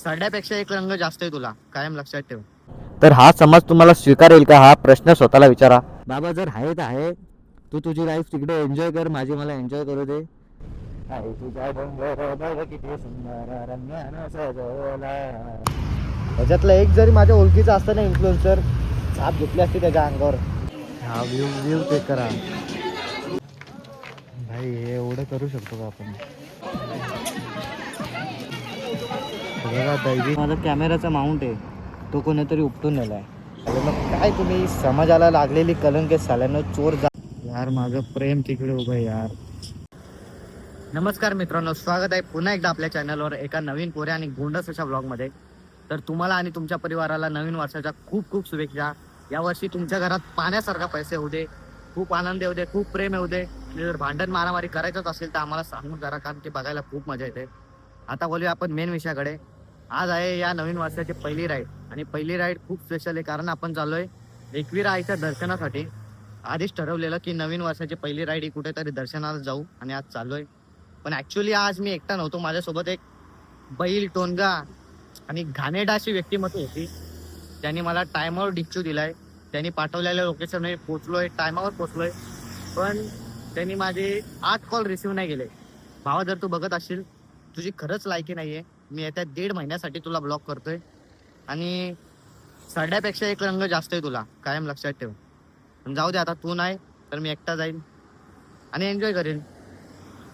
सरड्यापेक्षा एक रंग जास्त आहे तुला, कायम लक्षात ठेव. तर हा समाज तुम्हाला स्वीकारेल का, हा प्रश्न स्वतःला विचारा. बाबा जर आहे तर आहे, तू तुझी लाईफ तिकडे एन्जॉय कर, माझी मला एन्जॉय करू दे. आहे तुझ्या डोंगर बघ किती सुंदर रंगानं सजवला. त्याच्यातला एक जरी माझ्या ओळखीचा असता ना इन्फ्लुएन्सर, छाप घेतली असती त्याच्या अंगावर. हा व्ह्यू चेक करा भाई, हे एवढं करू शकतो का आपण. बघा दैवी माझा कॅमेराचा माउंट आहे, तो कोणीतरी उपटून नेलाय. अरे मग काय तुम्ही समाजाला लागलेली कलंक साल्यानं चोर जा यार. माझं प्रेम तिकडे उभं आहे यार. नमस्कार मित्रांनो, स्वागत आहे पुन्हा एकदा आपल्या चॅनलवर एका नवीन कोऱ्या आणि गोंडस अशा ब्लॉगमध्ये. तर तुम्हाला आणि तुमच्या परिवाराला नवीन वर्षाच्या खूप खूप शुभेच्छा. यावर्षी तुमच्या घरात पाण्यासारखा पैसे होऊ दे, खूप आनंद येऊ दे, खूप प्रेम येऊ दे. जर भांडण मारामारी करायचंच असेल तर आम्हाला सांगून जरा, कारण ते बघायला खूप मजा येते. आता बोलूया आपण मेन विषयाकडे. आज आहे या नवीन वर्षाची पहिली राईड, आणि पहिली राईड खूप स्पेशल आहे कारण आपण चाललोय एकविरा आईच्या दर्शनासाठी. आधीच ठरवलेलं की नवीन वर्षाची पहिली राईड ही कुठेतरी दर्शनाला जाऊ, आणि आज चाललोय. पण ऍक्च्युली आज मी एकटा नव्हतो, माझ्यासोबत एक बैल, टोनगा आणि घाणेरडा अशी व्यक्तिमत्व होती. त्यांनी मला टायमावर डिच्चू दिलाय, त्यांनी पाठवलेल्या लोकेशनवर पोचलोय, टायमावर पोचलोय. पण त्यांनी माझे 8 कॉल रिसिव्ह नाही केले. भावा, जर तू बघत असशील, तुझी खरंच लायकी नाहीये. मी येत्या 1.5 महिन्यासाठी तुला ब्लॉक करतोय, आणि सरड्यापेक्षा एक रंग जास्त आहे तुला, कायम लक्षात ठेव. पण जाऊ दे, आता तू नाही तर मी एकटा जाईल आणि एन्जॉय करेन.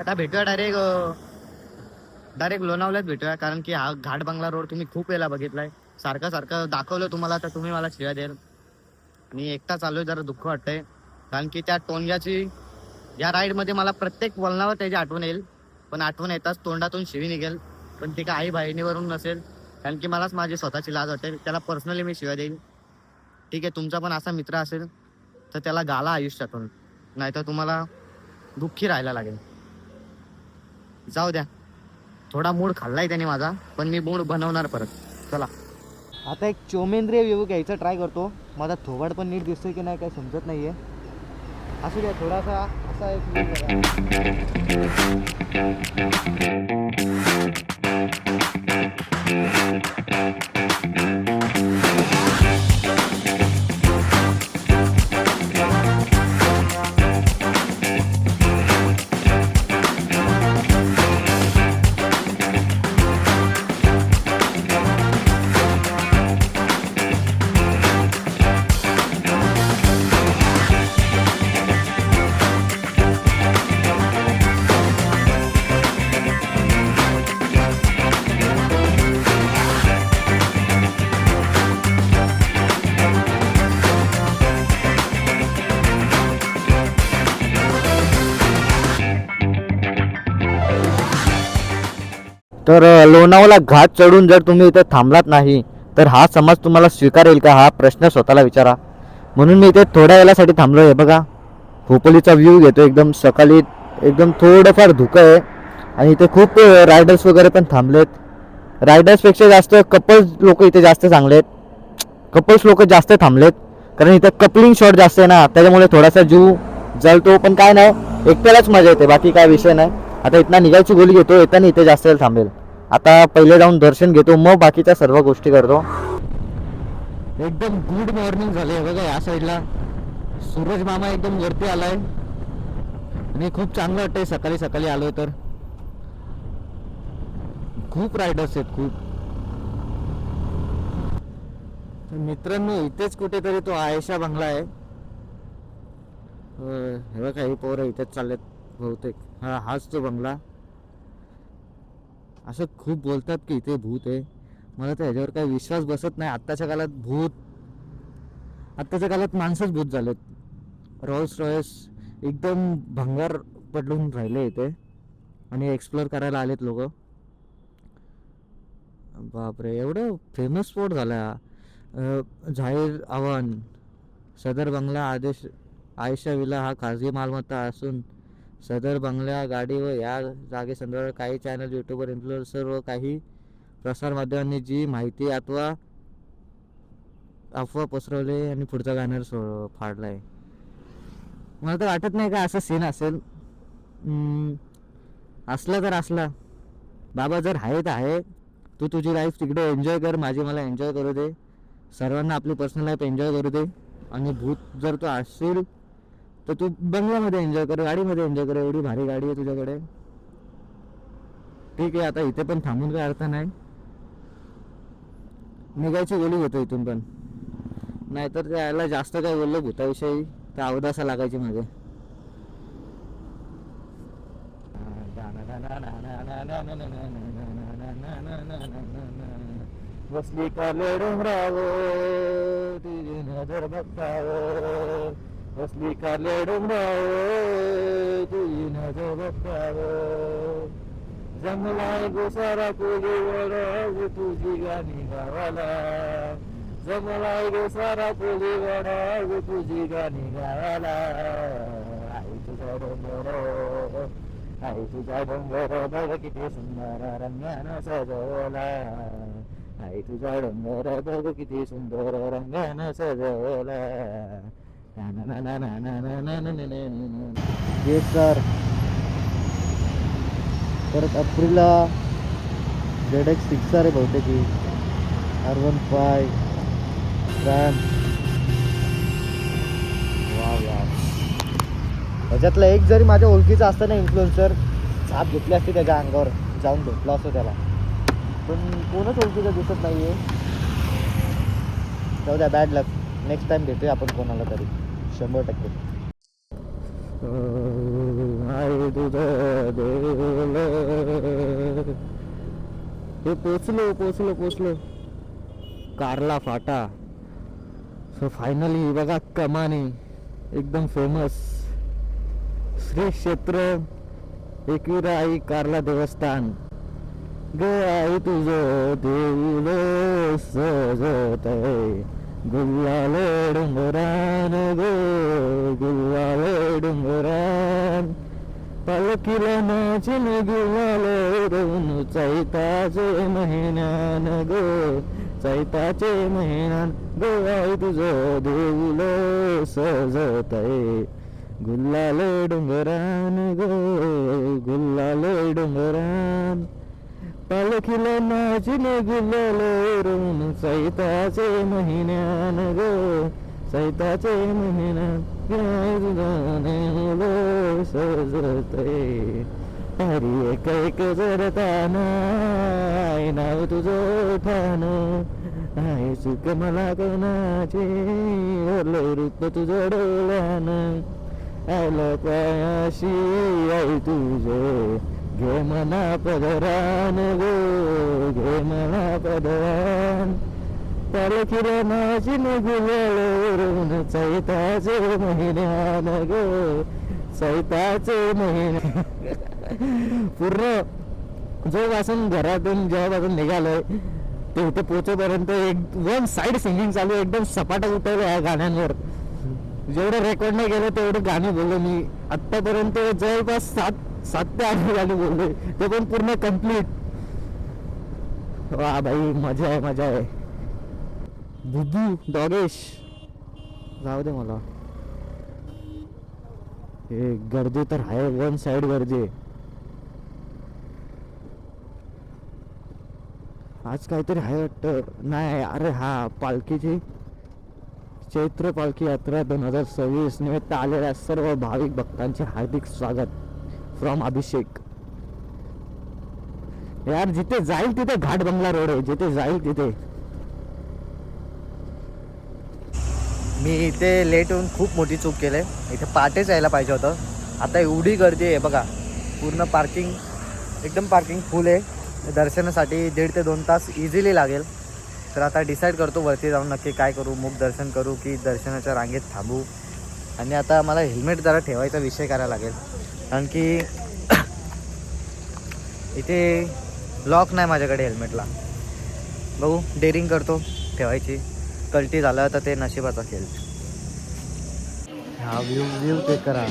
आता भेटूया डायरेक्ट लोणावल्यात भेटूया, कारण की हा घाट बंगला रोड तुम्ही खूप वेळा बघितलाय. सारखं सारखं दाखवलं तुम्हाला तर तुम्ही मला शिव्या द्याल. आणि एकटा चालूय, जरा दुःख वाटतंय, कारण की त्या टोनग्याची या राईडमध्ये मला प्रत्येक वळणावर त्याची आठवण येईल. पण आठवण येताच तोंडातून शिवी निघेल, पण ती काय आई बहिणीवरून नसेल, कारण की मलाच माझी स्वतःची लाज वाटेल. त्याला पर्सनली मी शिव्या देईल. ठीक आहे, तुमचा पण असा मित्र असेल तर त्याला गाला आयुष्यातून, नाहीतर तुम्हाला दुःखी राहायला लागेल. जाऊ द्या, थोडा मूड खाल्लाय त्याने माझा, पण मी मूड बनवणार परत. चला, आता एक चोमेंद्रिय व्ह्यू घ्यायचा ट्राय करतो. माझा थोबाड पण नीट दिसतोय की नाही काय समजत नाहीये. असू द्या, थोडासा असा एक तर लोणावळा घाट चढून जर तुम्ही इथे थांबलात नाही तर हा समाज तुम्हाला स्वीकारेल का, हा प्रश्न स्वतःला विचारा. म्हणून मी इथे थोड्या वेळासाठी थांबलो आहे. बघा, खोपोलीचा व्ह्यू घेतो. एकदम सकाळी एकदम थोडंफार धुकं आहे, आणि इथे खूप रायडर्स वगैरे पण थांबलेत. रायडर्सपेक्षा जास्त कपल्स लोक इथे जास्त चांगले आहेत. कपल्स लोक जास्त थांबलेत, कारण इथे कपलिंग शॉट जास्त आहे ना, त्याच्यामुळे थोडासा जीव जळतो. पण काय नाही, एकट्यालाच मजा येते, बाकी काय विषय नाही. आता इथनं निघायची गोळी घेतो, येताना इथे जास्त वेळ थांबेल. आता पहिले जाऊन दर्शन घेतो, मग बाकीच्या सर्व गोष्टी करतो. एकदम गुड मॉर्निंग झाले बघा. या साईडला सूरज मामा एकदम वरती आलाय, आणि खूप चांगलं वाटतंय सकाळी सकाळी आलोय तर. खूप रायडर्स आहेत, खूप. मित्रांनो, इथेच कुठेतरी तो आयशा बंगला आहे. हे बघा, काही पोरं इथेच चाललेत बहुतेक. हाच तो बंगला. असं खूप बोलतात की इथे भूत आहे, मला तर ह्याच्यावर काही विश्वास बसत नाही. आत्ताच्या काळात माणसंच भूत झालेत. रॉल्स रॉयस एकदम भंगार पडून राहिले इथे, आणि एक्सप्लोर करायला आलेत लोक. बापरे, एवढं फेमस स्पॉट झाला. झाहीर आव्हान, सदर बंगला, आदेश आयशा विला हा खाजगी मालमत्ता असून सदर बंगल्या, गाडी व या जागेसंदर्भात काही चॅनल, यूट्यूबर, इन्फ्लुएन्सर व काही प्रसारमाध्यमांनी जी माहिती अथवा अफवा पसरवले आणि पुढचा बॅनर फाडलाय. मला तर वाटत नाही का असं सीन असेल. असला तर असला. बाबा जर आहे तर आहे, तू तुझी लाईफ तिकडे एन्जॉय कर, माझी मला एन्जॉय करू दे. सर्वांना आपली पर्सनल लाईफ एन्जॉय करू दे. आणि भूत जर तू असशील तर तू बंगल्यामध्ये एन्जॉय कर, गाडीमध्ये एन्जॉय कर. एवढी भारी गाडी आहे तुझ्याकडे. ठीक आहे, आता इथे पण थांबून काय अर्थ नाही. निघायची गोली घेतो इथून पण. नाहीतर त्याला जास्त काय बोललं भूताविषयी तर अवदासा लागायची माझे. बसली का डोंगरावर तुझी नजर बघतावर, बसली का डोंगरावर तुझी नजर बघतावर. जमलाय गोसारा तुझी वडाव तुझी गाणी गावाला, जमलाय गोसारा तुझी वडाव तुझी गाणी गावाला. आई तुझा डोंगर, आई तुझा डोंगर बघ किती सुंदर रंगानं सजवला, आई तुझा डोंगर बघ किती सुंदर रंगानं सजवला. Yes sir. परत अप्रिलला ZX6 आहे बहुतेक ही. R15 RAM. वा यार, त्याच्यातला एक जरी माझ्या ओळखीचा असता ना इन्फ्लुएन्सर, छाप घेतली असती त्याच्या अंगावर, जाऊन भेटलो असतो त्याला. पण कोणच ओळखीचं दिसत नाही आहे. जाऊ द्या, बॅड लक. नेक्स्ट टाइम भेटूया आपण कोणाला तरी 100%. हे पोचलो कारला फाटा. सो फायनली बघा कमानी एकदम फेमस श्री क्षेत्र एकविरा आई कारला देवस्थान. ग आई तुझं देऊळ सजत आहे गुलाल डोंगरान, गो गुलाल डोंगरान. पालखीला नाचन गुलाल रवून चैताचे महिन्यान, गो चैताचे महिन्यान. गो आई तुझं देऊळ सजत आहे गुलाल डोंगरान, गो गुलाल डोंगरान. पालखीला नाचन गुलाल रवून चैताचे महिन्यान, गो चैताचे महिन्यान. सजत हरी एक एक जरताना आई नाव तुझं ठाण, आई सुख मला कोणाचे ओरलं रूप तुझं डोळ्यान. आलं पायाशी आई तुझे घे मना पदरान, गो घे मना पदरान. पालखीला नाचीन गुलाल चैताचे महिन्यान, गो चैताचे महिन्यान. पूर्ण जेव्हापासून घरातून जेव्हापासून निघालोय ते इथे पोहोचेपर्यंत एक वन साइड सिंगिंग चालू. एकदम सपाटा उठवलं या गाण्यांवर. जेवढं रेकॉर्ड नाही केलं तेवढं गाणी बोललो मी आत्तापर्यंत. जवळपास 7 ते 8 गाणी बोललोय, ते पण पूर्ण कम्प्लीट. वा भाई, मजा आहे मजा आहे. बुद्धू डॉगेश जाऊ दे मला. हे गर्दी तर आहे, वन साइड गर्दी आहे. आज काहीतरी आहे वाटतं. नाही अरे हा पालखीची चैत्र पालखी यात्रा 2026 निमित्त आलेल्या सर्व भाविक भक्तांचे हार्दिक स्वागत फ्रॉम अभिषेक. यार जिथे जाईल तिथे घाट बंगला रोड आहे, जिथे जाईल तिथे. मी इथे लेट होऊन खूप मोठी चूक केली. इथे पहाटेच यायला पाहिजे होतं. आता एवढी गर्दी आहे बघा, पूर्ण पार्किंग एकदम पार्किंग फुल आहे. दर्शनासाठी 1.5 ते 2 तास इझिली लागेल. तर आता डिसाईड करतो वरती जाऊन नक्की काय करू, मुख दर्शन करू की दर्शनाच्या रांगेत थांबू. आणि आता मला हेल्मेट जरा ठेवायचा विषय करायला लागेल, कारण की इथे लॉक नाही माझ्याकडे हेल्मेटला. बघू, डेअरिंग करतो ठेवायची. कल्टी झालं तर ते नशिबाचा खेळ. हा व्ह्यू चेक करा.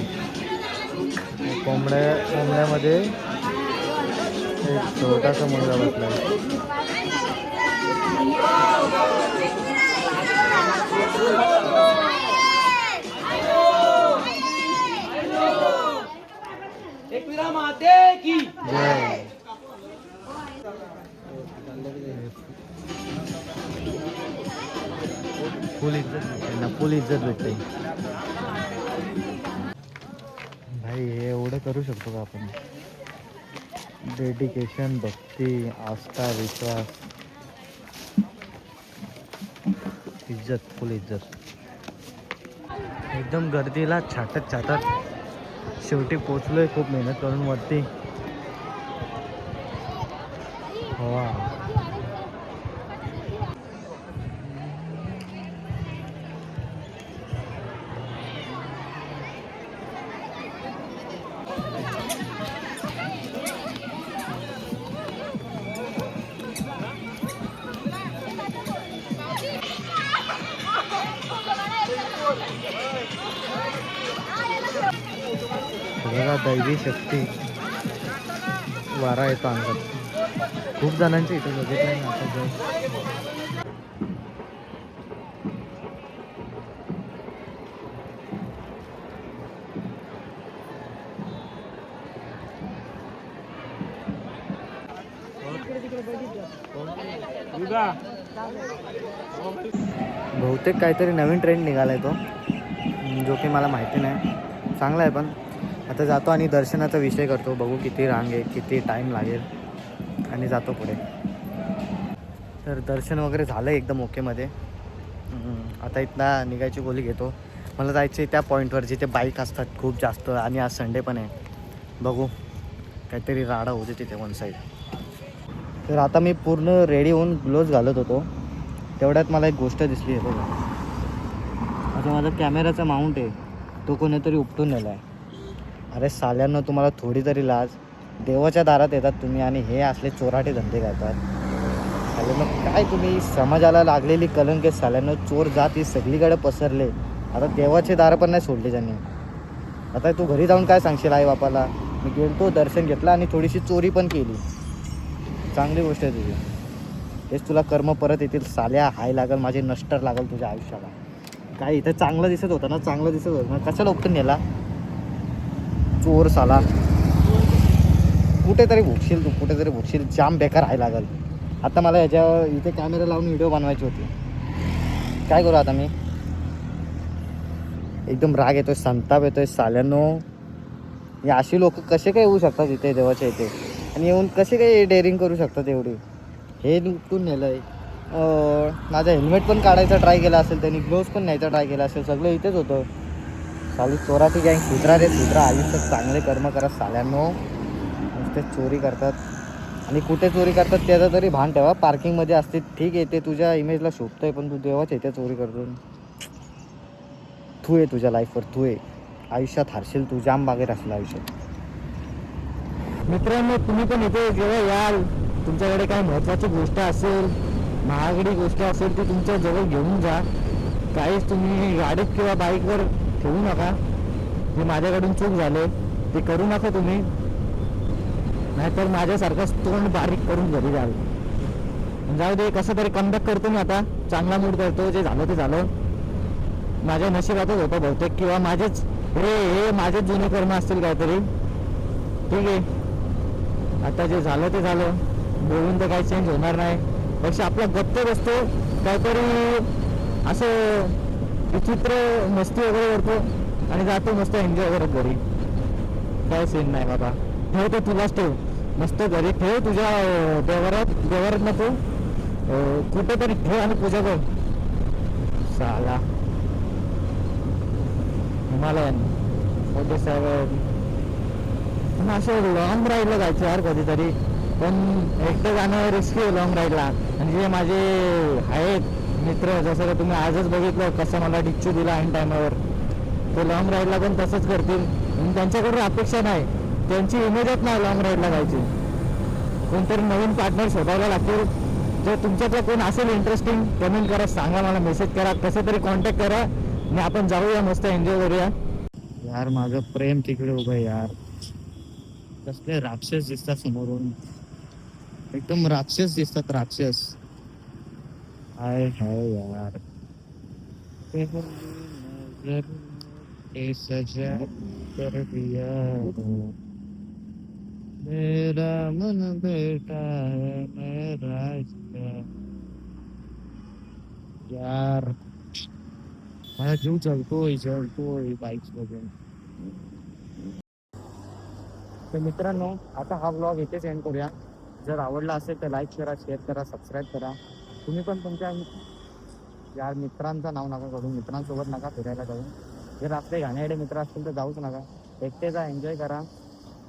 कोंबड्यामध्ये एक छोटासा मुलगा बसला. फुल इज्जत भेटते ना, फुल इज्जत भेटते. भाई हे एवढं करू शकतो का आपण? डेडिकेशन, भक्ती, आस्था, विश्वास, इज्जत, फुल इज्जत. एकदम गर्दीला छाटत छाटत शेवटी पोचलोय खूप मेहनत करून वरती. वा. बघा दैवी शक्ती, वारा येतो अंगात. खूप जणांचे इथे बघितलंय ना आता जर. बहुतेक काहीतरी नवीन ट्रेंड निघालाय तो, जो की मला माहिती नाही. चांगला आहे पण आता जातो आणि दर्शनाचा विषय करतो. बघू किती रांग आहे, किती टाईम लागेल आणि जातो पुढे. तर दर्शन वगैरे झालं एकदम ओकेमध्ये. आता इथनं निघायची गोली घेतो. मला जायचं आहे त्या पॉईंटवर जिथे बाईक असतात खूप जास्त, आणि आज संडे पण आहे. बघू काहीतरी राडा होते तिथे वन साईड. तर आता मी पूर्ण रेडी होऊन ग्लोव्ज घालत होतो, तेवढ्यात मला एक गोष्ट दिसली आहे बघा. आता माझा कॅमेराचा माउंट आहे तो कोणीतरी उपटून नेला आहे. अरे साल्यांना तुम्हाला थोडी तरी लाज. देवाच्या दारात येतात तुम्ही आणि हे असले चोराटे धंदे करतात. साल्यांना काय तुम्ही, समाजाला लागलेली कलंक साल्यांना, चोर जात ही सगळीकडे पसरले. आता देवाचे दारं पण नाही सोडले त्यांनी. आता तू घरी जाऊन काय सांगशील आई बापाला? मी गेलतो, दर्शन घेतलं आणि थोडीशी चोरी पण केली. चांगली गोष्ट आहे तुझी. तेच तुला कर्म परत येतील साल्या. हाय लागल माझे, नष्टर लागल तुझ्या आयुष्याला. काय इथं चांगलं दिसत होतं ना, चांगलं दिसत होतं ना, कशाला उपटून नेला चोर साला? कुठेतरी भुकशील तू, कुठेतरी भुकशील. जाम बेकार हाय लागल. आता मला ह्याच्या इथे कॅमेरा लावून व्हिडिओ बनवायची होती. काय करू आता मी? एकदम राग येतोय, संताप येतोय साल्यांनो. हे अशी लोक कसे काय येऊ शकतात इथे देवाच्या इथे, आणि येऊन कसे काय डेअरिंग करू शकतात एवढी? हे लुटून नेलं आहे. माझा हेल्मेट पण काढायचा ट्राय केला असेल त्यांनी, ग्लोव्ज पण न्यायचा ट्राय केला असेल, सगळं इथेच होतं. साली चोराची गँग. सुधरा रे सुधरा, आयुष्यात चांगले कर्म करा साल्यांनो. नुसते चोरी करतात, आणि कुठे चोरी करतात त्याचं तरी भान ठेवा. पार्किंगमध्ये असते ठीक आहे, ते तुझ्या इमेजला शोभतंय, पण तू देवाच्या इथे चोरी करतो. तू आहे तुझ्या लाईफवर, तू आहे. आयुष्यात हारशील तू, जाम बागेत असेल आयुष्यात. मित्रांनो तुम्ही पण इथे जेव्हा याल, तुमच्याकडे काय महत्त्वाची गोष्ट असेल, महागडी गोष्ट असेल, ती तुमच्या जवळ घेऊन जा. काहीच तुम्ही गाडीत किंवा बाईकवर ठेवू नका. जे माझ्याकडून चूक झाले ते करू नका तुम्ही, नाहीतर माझ्यासारखं तोंड बारीक करून घरी जाल. जाऊ दे, कसं तरी कमबॅक करतो मी आता. चांगला मूड करतो. जे झालं ते झालं. माझ्या नशिबातच होतं बहुतेक, किंवा माझेच हे माझेच जुने कर्म असतील काहीतरी. ठीक आहे, आता जे झालं ते झालं. बोलून तर काही चेंज होणार नाही. पेक्षा आपला गप्प बसतो, काहीतरी असं विचित्र मस्ती वगैरे करतो आणि जातो मस्त एन्जॉय करत घरी. काय सीन नाही बाबा. ठेव ते तुलाच ठेव, मस्त घरी ठेव. तुझ्या देवारात नको, कुठेतरी ठेव आणि पूजा कर साला. हिमालयन 47. पण असं लॉंग राईडला जायचं यार कधीतरी. पण एकटं जाणं रिस्की आहे लॉंग राईडला. आणि जे माझे आहेत मित्र, जसं का तुम्ही आजच बघितलं कसं मला डिच्चू दिला ऐन टायमावर, ते लॉंग राईडला पण तसंच करतील. आणि त्यांच्याकडून अपेक्षा नाही, त्यांची इमेजच नाही लॉंग राईडला जायची. कोणतरी नवीन पार्टनर शोधायला लागतील. जर तुमच्यातलं कोण असेल इंटरेस्टिंग, कमेंट करा, सांगा मला, मेसेज करा, कसं तरी कॉन्टॅक्ट करा आणि आपण जाऊया, मस्त एन्जॉय करूया. यार माझं प्रेम तिकडे उभं आहे यार. कसले राक्षस दिसतात समोरून, एकदम राक्षस दिसतात, राक्षस. हाय हाय यार. सजा कर दिया मेरा मन बेटा है मेरा यार. माझा जीव जळतोय बाईक्स बघून. तर मित्रांनो, आता हा ब्लॉग इथेच एंड करूया. जर आवडला असेल तर लाईक करा, शेअर करा, सबस्क्राईब करा. तुम्ही पण तुमच्या या मित्रांचं नाव नका करू, मित्रांसोबत नका फिरायला जाऊ. जर आपले घाणेरडे मित्र असतील तर जाऊच नका. एकटे जा, एन्जॉय करा.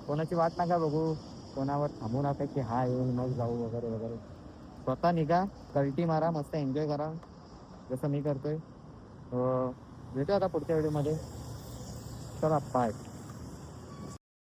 कोणाची वाट नका बघू, कोणावर थांबू नका की हा येईल मग जाऊ वगैरे वगैरे. स्वतः निघा, कल्टी मारा, मस्त एन्जॉय करा जसं मी करतोय. भेटू आता पुढच्या व्हिडिओमध्ये. चला बाय.